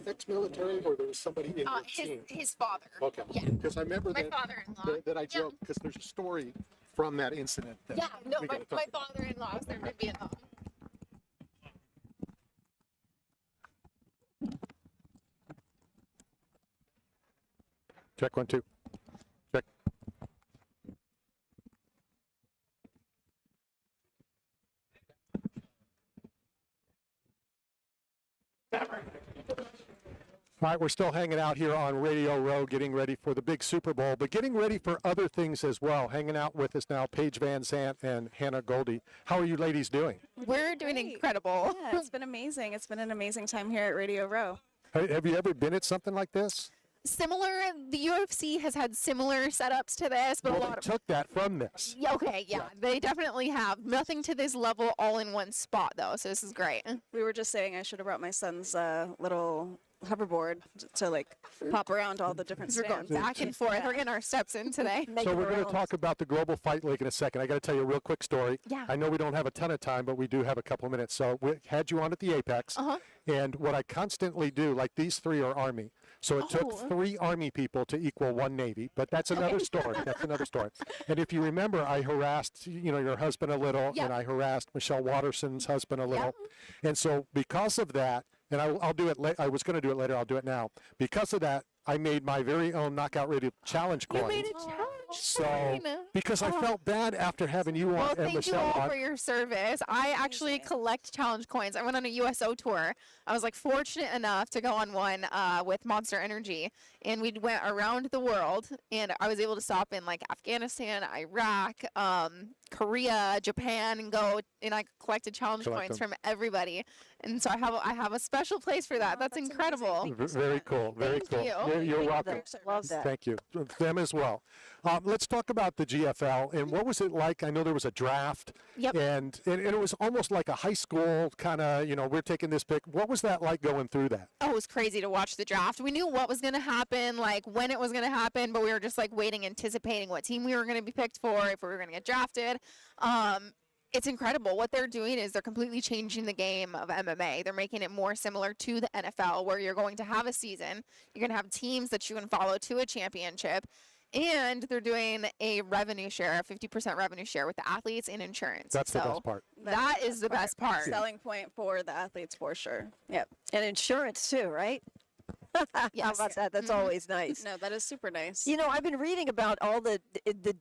ex-military, or there was somebody in your team? His father. Okay. Yeah. Because I remember My father-in-law. that I joked, because there's a story from that incident. That Yeah, no, we my gotta talk about. father-in-law was there in Vietnam. Check 1, 2. Check. All right, we're still hanging out here on Radio Row, getting ready for the big Super Bowl, but getting ready for other things as well. Hanging out with us now, Paige VanZant and Hannah Goldy. How are you ladies doing? We're doing incredible. Yeah, it's been amazing. It's been an amazing time here at Radio Row. Have you ever been at something like this? Similar, the UFC has had similar setups to this, but Well, a they lot of... took that from this. Yeah, okay, yeah, they definitely have. Nothing to this level all in one spot, though, so this is great. We were just saying I should have brought my son's little hoverboard to like pop around all the different We're going stands. back and forth. We're getting our steps in today. So we're going to talk about the Global Fight League in a second. I got to tell you a real quick story. Yeah. I know we don't have a ton of time, but we do have a couple of minutes. So we had you on at the Apex, and what I constantly do, like these three are Army. So it took 3 Army people to equal 1 Navy, but that's another story. That's another story. And if you remember, I harassed, your husband a little, Yep. and I harassed Michelle Watterson's husband a little. And so because of that, and I'll do it I was going to do it later. I'll do it now. Because of that, I made my very own Knockout Radio challenge coin. You made a challenge So, coin. because I felt bad after having you on Well, and thank you Michelle all on. for your service. I actually collect challenge coins. I went on a USO tour. I was like fortunate enough to go on one with Monster Energy, and we went around the world. And I was able to stop in like Afghanistan, Iraq, Korea, Japan, and go. And I collected challenge Collect coins them. from everybody. And so I have a special place for that. That's incredible. Very cool. Very Thank cool. you. You're welcome. Love that. Thank you. Them as well. Let's talk about the GFL and what was it like? I know there was a draft, Yep. and it was almost like a high school kind of, we're taking this pick. What was that like going through that? Oh, it was crazy to watch the draft. We knew what was going to happen, like when it was going to happen, but we were just like waiting, anticipating what team we were going to be picked for, if we were going to get drafted. It's incredible. What they're doing is they're completely changing the game of MMA. They're making it more similar to the NFL, where you're going to have a season. You're going to have teams that you can follow to a championship. And they're doing a revenue share, a 50% revenue share with the athletes and insurance. That's the best part. That is the best part. Selling point for the athletes for sure. Yep. And insurance too, right? How Yes. about that? That's always nice. No, that is super nice. I've been reading about all the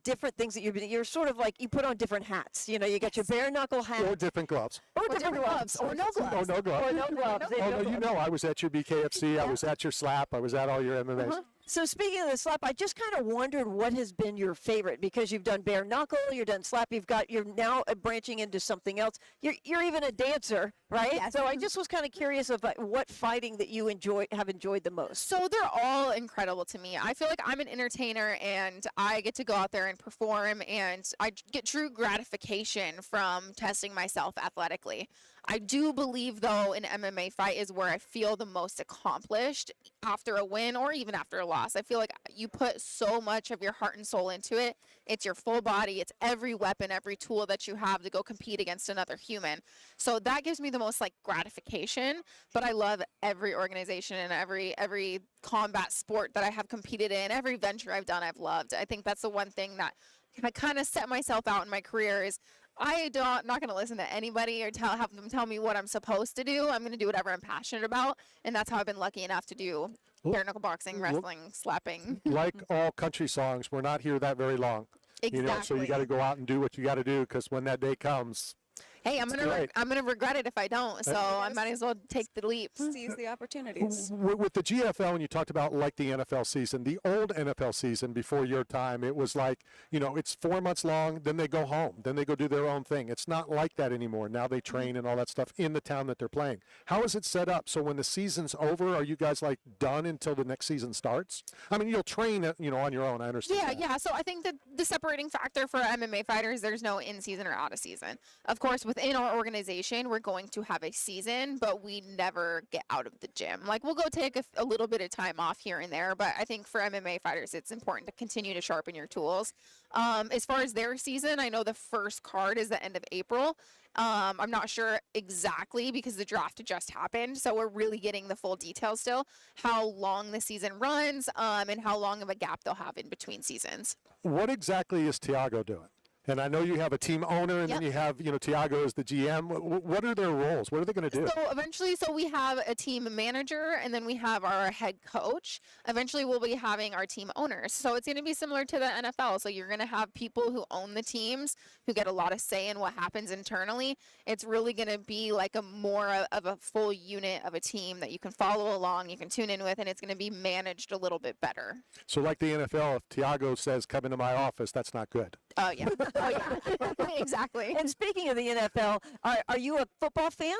different things that you're sort of like, you put on different hats. You got your bare knuckle hat. Or different gloves. Or different gloves, or no gloves. Oh, no gloves. Or no gloves. Oh, no, I was at your BKFC. I was at your slap. I was at all your MMAs. So speaking of the slap, I just kind of wondered what has been your favorite, because you've done bare knuckle, you've done slap, you're now branching into something else. You're even a dancer, right? Yes. So I just was kind of curious about what fighting that you have enjoyed the most. So they're all incredible to me. I feel like I'm an entertainer and I get to go out there and perform, and I get true gratification from testing myself athletically. I do believe, though, an MMA fight is where I feel the most accomplished after a win or even after a loss. I feel like you put so much of your heart and soul into it. It's your full body. It's every weapon, every tool that you have to go compete against another human. So that gives me the most gratification. But I love every organization and every combat sport that I have competed in, every venture I've done, I've loved. I think that's the one thing that I kind of set myself out in my career is not going to listen to anybody or have them tell me what I'm supposed to do. I'm going to do whatever I'm passionate about, and that's how I've been lucky enough to do bare knuckle boxing, wrestling, slapping. Like all country songs, we're not here that very long. Exactly. So you got to go out and do what you got to do, because when that day comes, Hey, I'm gonna regret it if I don't. So I might as well take the leap. Seize the opportunities. with the GFL, and you talked about like the NFL season, the old NFL season before your time, it was like, it's 4 months long, then they go home, then they go do their own thing. It's not like that anymore. Now they train and all that stuff in the town that they're playing. How is it set up? So when the season's over, are you guys done until the next season starts? I mean, you'll train, on your own. I understand. Yeah. So I think that the separating factor for MMA fighters, there's no in season or out of season. Of course, with within our organization, we're going to have a season, but we never get out of the gym. Like, we'll go take a little bit of time off here and there, but I think for MMA fighters, it's important to continue to sharpen your tools. As far as their season, I know the first card is the end of April. I'm not sure exactly because the draft just happened, so we're really getting the full details still, how long the season runs, and how long of a gap they'll have in between seasons. What exactly is Tiago doing? And I know you have a team owner, and then you have, Tiago as the GM. What are their roles? What are they going to do? So eventually, we have a team manager, and then we have our head coach. Eventually, we'll be having our team owners. So it's going to be similar to the NFL. So you're going to have people who own the teams, who get a lot of say in what happens internally. It's really going to be like a more of a full unit of a team that you can follow along, you can tune in with, and it's going to be managed a little bit better. So like the NFL, if Tiago says, come into my office, that's not good. Oh, yeah. Oh, yeah. Exactly. And speaking of the NFL, are you a football fan?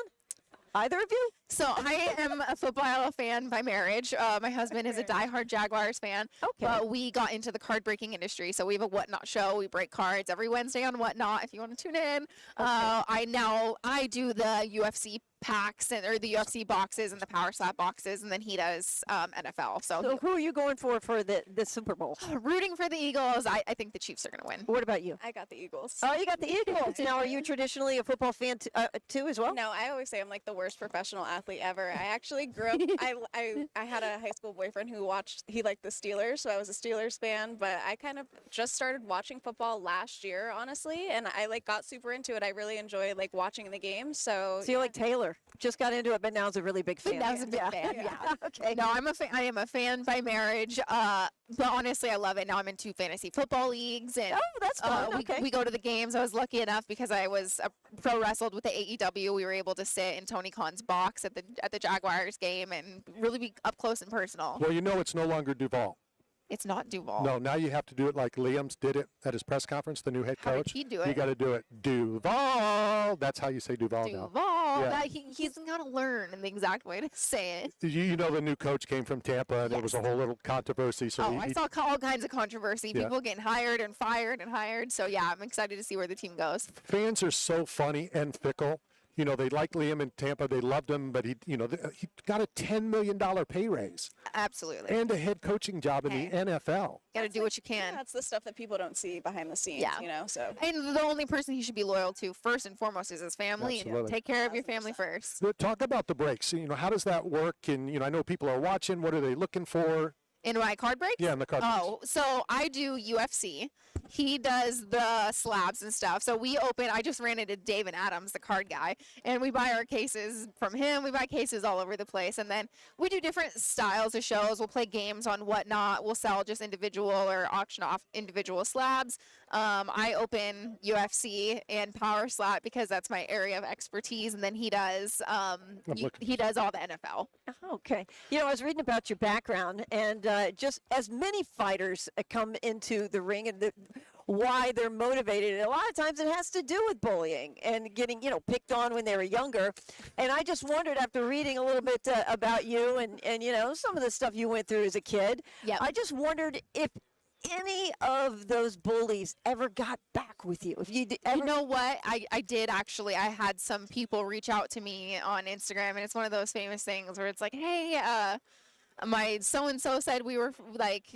Either of you? So I am a football fan by marriage. My husband is a diehard Jaguars fan. Okay. But we got into the card breaking industry. So we have a Whatnot show. We break cards every Wednesday on Whatnot if you want to tune in. I do the UFC packs or the UFC boxes and the Power Slap boxes, and then he does NFL. So who are you going for the Super Bowl? Rooting for the Eagles. I think the Chiefs are going to win. What about you? I got the Eagles. Oh, you got the Eagles. Now, are you traditionally a football fan too as well? No, I always say I'm like the worst professional athlete ever. I actually grew up. I had a high school boyfriend who he liked the Steelers, so I was a Steelers fan. But I kind of just started watching football last year, honestly, and I got super into it. I really enjoy watching the games. So you're like Taylor. Just got into it, but now's a really big fan. Now a big fan. Yeah. Okay. No, I am a fan by marriage. But honestly, I love it. Now I'm in 2 fantasy football leagues, and that's fun. Okay. we go to the games. I was lucky enough because I was pro wrestled with the AEW. We were able to sit in Tony Khan's box at the Jaguars game and really be up close and personal. Well, it's no longer Duval. It's not Duval. No, now you have to do it like Liam's did it at his press conference, the new head How coach. did he do it? You got to do it Duval. That's how you say Duval now. Duval. Yeah. He's got to learn the exact way to say it. You know the new coach came from Tampa, and there was a whole little controversy. So I saw all kinds of controversy. Yeah. People getting hired and fired and hired. So, yeah, I'm excited to see where the team goes. Fans are so funny and fickle. They liked Liam in Tampa. They loved him, but he got a $10 million pay raise Absolutely. and a head coaching job in the NFL. Got to do what you can. that's the stuff that people don't see behind the scenes. Yeah. So And the only person he should be loyal to first and foremost is his family. Absolutely. Take care of your family first. But talk about the breaks. How does that work? And, I know people are watching. What are they looking for? In my card breaks? Yeah, in the card breaks. Oh, so I do UFC. He does the slabs and stuff. So I just ran into David Adams, the card guy, and we buy our cases from him. We buy cases all over the place. And then we do different styles of shows. We'll play games on Whatnot. We'll sell just individual or auction off individual slabs. I open UFC and Power Slap because that's my area of expertise. And then he does he does all the NFL. Okay. I was reading about your background, and just as many fighters come into the ring and why they're motivated. A lot of times it has to do with bullying and getting, picked on when they were younger. And I just wondered, after reading a little bit about you and some of the stuff you went through as a kid, Yep. I just wondered if any of those bullies ever got back with you. If you ever... You know what? I did actually. I had some people reach out to me on Instagram, and it's one of those famous things where it's like, hey, my so-and-so said we were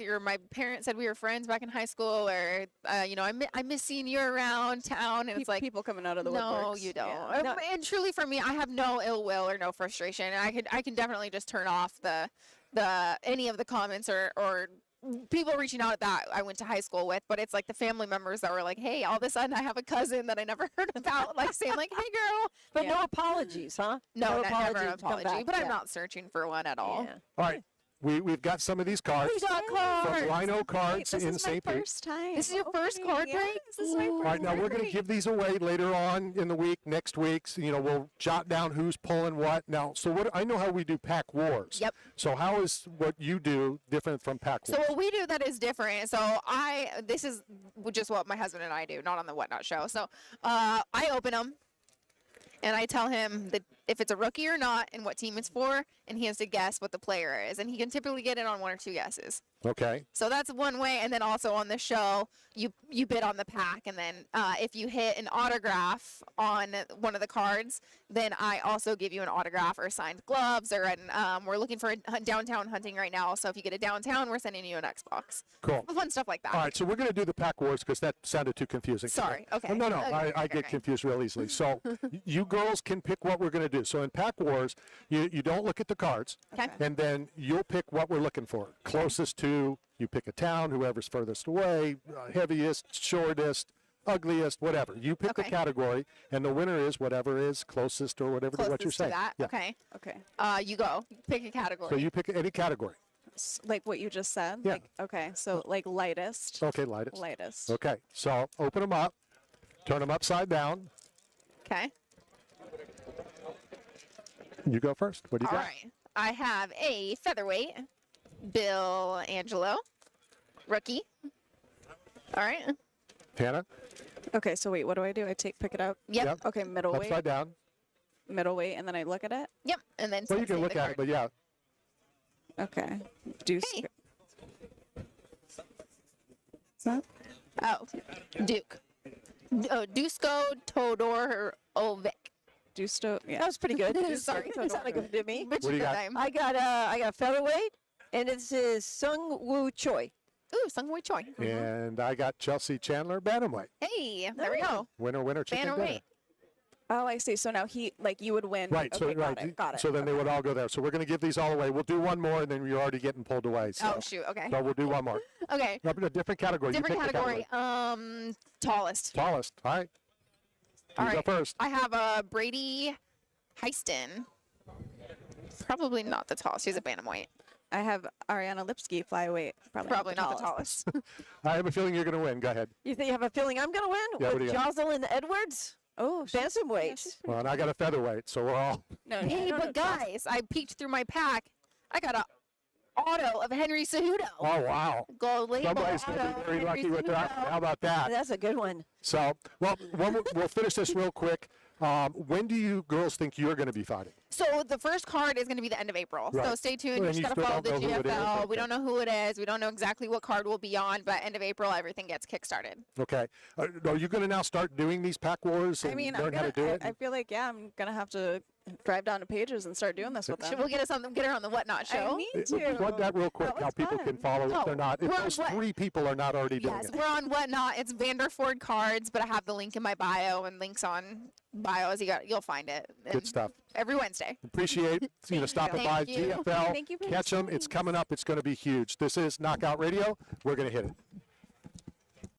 or my parents said we were friends back in high school, or I miss seeing you around town, and it's like people coming out of the no, woodworks. you don't. Yeah. And truly, for me, I have no ill will or no frustration. I can definitely just turn off the any of the comments or people reaching out that I went to high school with, but it's like the family members that were like, hey, all of a sudden I have a cousin that I never heard about, saying hey girl. But no apologies, huh? No, never an to come apology, back. but I'm not searching for one at all. Yeah. All right. We've got some of these cards We got from cards. Rhino Cards This in is my St. Pete. first time. This is your first card yes, break? This is my first All right, now we're going to give these away later on in the week, next week. So, we'll jot down who's pulling what. Now, I know how we do pack wars. Yep. So how is what you do different from pack So wars? what we do that is different. So this is just what my husband and I do, not on the Whatnot show. So I open them, and I tell him the if it's a rookie or not and what team it's for, and he has to guess what the player is. And he can typically get it on 1 or 2 guesses. Okay. So that's one way. And then also on the show, you bid on the pack. And then if you hit an autograph on one of the cards, then I also give you an autograph or signed gloves. Or we're looking for a downtown hunting right now. So if you get a downtown, we're sending you an Xbox. Cool. Fun stuff like that. All right, so we're going to do the pack wars because that sounded too confusing. Sorry, okay. Oh, no, Okay, I okay, get okay. confused real easily. So you girls can pick what we're going to do. So in pack wars, you don't look at the cards. Okay. And then you'll pick what we're looking for. Closest to, you pick a town, whoever's furthest away, heaviest, shortest, ugliest, whatever. You pick the Okay. category, and the winner is whatever is closest or whatever to what you're Closest saying. to that. Yeah. Okay. Okay. You go. Pick a category. So you pick any category. Like what you just said? Yeah. Like, okay. So like lightest. Okay, lightest. Lightest. Okay, so open them up, turn them upside down. Okay. You go first. What do you All got? right. I have a featherweight, Bill Angelo, rookie. All right. Hannah? Okay. So wait, what do? I pick it up? Yep. Okay. Middleweight. Upside down. Middleweight, and then I look at it. Yep. And then Well, you say can the look at it, card. but yeah. Okay. Deuce. Hey. What's that? Oh, Duke. Dusko Todorovic. Deuce. Yeah. That was pretty good. Sorry. That sounded good to me. Butchered What do you the got? name. I got featherweight, and it's Sung Woo Choi. Ooh, Sungwoo Choi. And I got Chelsea Chandler Bantamweight. Hey, there we go. Winner, chicken dinner. Bantamweight. Oh, I see. So now you would win. Right, Okay, so right, got it. so then they would all go there. So we're going to give these all away. We'll do one more, and then you're already getting pulled away. So, Oh, shoot. Okay. so we'll do one more. Okay. No, but a different category. You Different pick the category. Tallest. Tallest. All right. All You right. go first. I have Brady Heiston. Probably not the tallest. He's a bantamweight. I have Ariana Lipsky, flyweight. Probably not the tallest. I have a feeling you're going to win. Go ahead. You think you have a feeling I'm going to win Yeah, what do with you got? Jocelyn Edwards? Oh, Bantamweight. Well, and I got a featherweight, so we're all. No, Hey, but guys, I peeked through my pack. I got a auto of Henry Cejudo. Oh, wow. Gold label Somebody's going to auto be very Henry lucky with that. Cejudo. How about that? That's a good one. So, well, we'll finish this real quick. When do you girls think you're going to be fighting? So the first card is going to be the end of April. So Right. stay tuned. Well, You and just you got to still follow the don't know who it is? GFL. We Okay. don't know who it is. We don't know exactly what card will be on, but end of April, everything gets kickstarted. Okay. Are you going to now start doing these pack wars and I mean, learn how to do it? I feel like I'm gonna have to drive down to Pages and start doing this with them. We'll get her on the Whatnot show. I need to. Plug that real quick, That how was people fun. can follow if Oh, they're not. If we're on those what- 3 people are not already doing Yes, it. we're on Whatnot. It's Vanderford Cards, but I have the link in my bio and links on bios. You'll find it. Good And stuff. Every Wednesday. Appreciate stopping by Thank you. GFL. Thank you for Catch them. It's coming up. It's going to be huge. This is Knockout Radio. We're going to hit it.